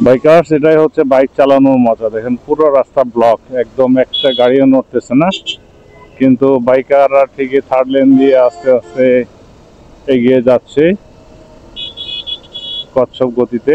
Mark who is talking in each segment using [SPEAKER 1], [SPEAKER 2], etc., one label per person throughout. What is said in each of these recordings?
[SPEAKER 1] Bikers, এটাই হচ্ছে bike চালানোর মজা। দেখেন পুরো রাস্তা ব্লক, একদম একটা গাড়িও নড়তেছে না, কিন্তু বাইকাররা ঠিকই থার্ড লেন দিয়ে আস্তে আস্তে এগিয়ে যাচ্ছে কচ্ছপ গতিতে।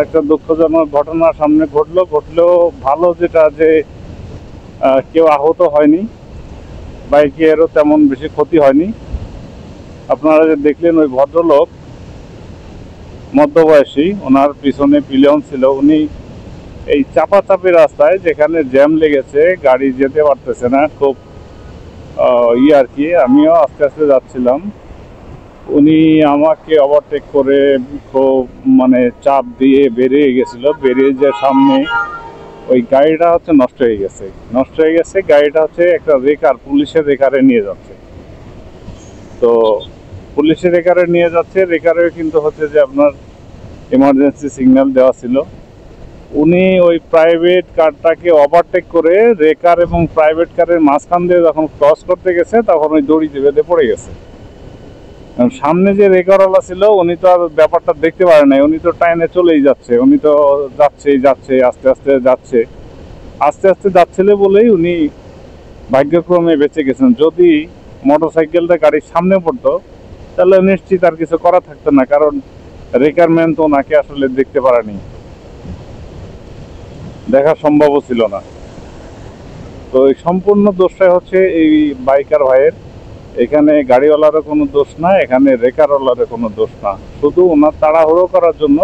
[SPEAKER 1] একটা দুঃখজনক ঘটনা সামনে ঘটলেও ভালো যেটা যে কেউ আহত হয়নি, বাইকেরও তেমন বেশি ক্ষতি হয়নি। আপনারা যে দেখলেন ওই ভদ্রলোক মধ্যবয়সী, ওনার পিছনে পিলিয়ন ছিল, উনি এই চাপাচাপি রাস্তায় যেখানে জ্যাম লেগেছে, গাড়ি যেতে পারতেছে না, খুব আর কি, আমিও আস্তে আস্তে যাচ্ছিলাম, উনি আমাকে ওভারটেক করে খুব মানে চাপ দিয়ে বেরিয়ে গেছিল। বেরিয়ে যে সামনে ওই গাড়িটা হচ্ছে নষ্ট হয়ে গেছে। গাড়িটা হচ্ছে একটা রেকার, পুলিশের রেকারে নিয়ে যাচ্ছে। তো পুলিশের রেকারে নিয়ে যাচ্ছে, রেকারে কিন্তু হচ্ছে যে আপনার ইমার্জেন্সি সিগন্যাল দেওয়া ছিল। উনি ওই প্রাইভেট কারটাকে ওভারটেক করে রেকার এবং প্রাইভেট কারের মাঝখান দিয়ে যখন ক্রস করতে গেছে, তখন ওই দড়িতে বেঁধে পড়ে গেছে। সামনে যে রেকারওয়ালা ছিল উনি তো আর ব্যাপারটা দেখতে পারে নাই, উনি তো টাইনে চলেই যাচ্ছে, উনি তো যাচ্ছে আস্তে আস্তে যাচ্ছিল বলেই উনি ভাগ্যক্রমে বেঁচে গেছেন। যদি মোটরসাইকেলটা গাড়ির সামনে পড়তো তাহলে নিশ্চিত আর কিছু করা থাকতো না, কারণ রেকারম্যান তো ওনাকে আসলে দেখতে পারেনি, দেখা সম্ভবও ছিল না। তো এই সম্পূর্ণ দোষটাই হচ্ছে এই বাইকার ভাইয়ের। এখানে গাড়িওয়ালারও কোনো দোষ না, এখানে রেকারওয়ালারও কোনো দোষ না, শুধু ওনার তাড়াহুড়ো করার জন্য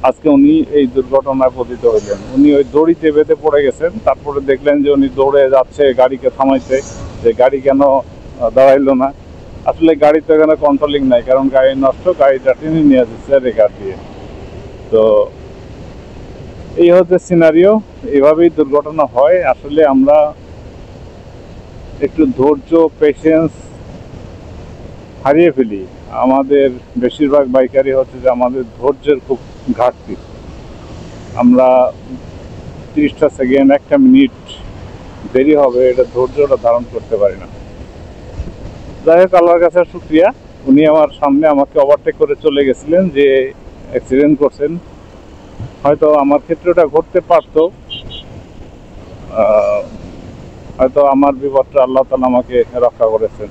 [SPEAKER 1] আজকে উনি এই দুর্ঘটনায় পতিত হইলেন। উনি ওই দড়িতে বেঁধে পড়ে গেছেন, তারপরে দেখলেন যে উনি দৌড়ে যাচ্ছে গাড়িকে থামাইতে, যে গাড়ি কেন দাঁড়াইলো না। আসলে গাড়ি তো এখানে কন্ট্রোলিং নাই, কারণ গাড়ি নষ্ট, গাড়িটা টেনে নিয়ে যাচ্ছে রেকার দিয়ে। তো এই হচ্ছে সিনারিও, এভাবেই দুর্ঘটনা হয়। আসলে আমরা একটু ধৈর্য, পেশেন্স হারিয়ে ফেলি। আমাদের বেশিরভাগ বাইকারই হচ্ছে যে আমাদের ধৈর্যের খুব ঘাটতি। আমরা 30টা সেকেন্ড, 1 মিনিট দেরি হবে, এটা ধৈর্যটা ধারণ করতে পারি না। যাই হোক, আল্লাহর কাছে শুকরিয়া, উনি আমার সামনে আমাকে ওভারটেক করে চলে গেছিলেন, যে অ্যাক্সিডেন্ট করছেন। হয়তো আমার ক্ষেত্রে ওটা ঘটতে পারতো, হয়তো আমার বিপদটা আল্লাহ তাআলা আমাকে রক্ষা করেছেন।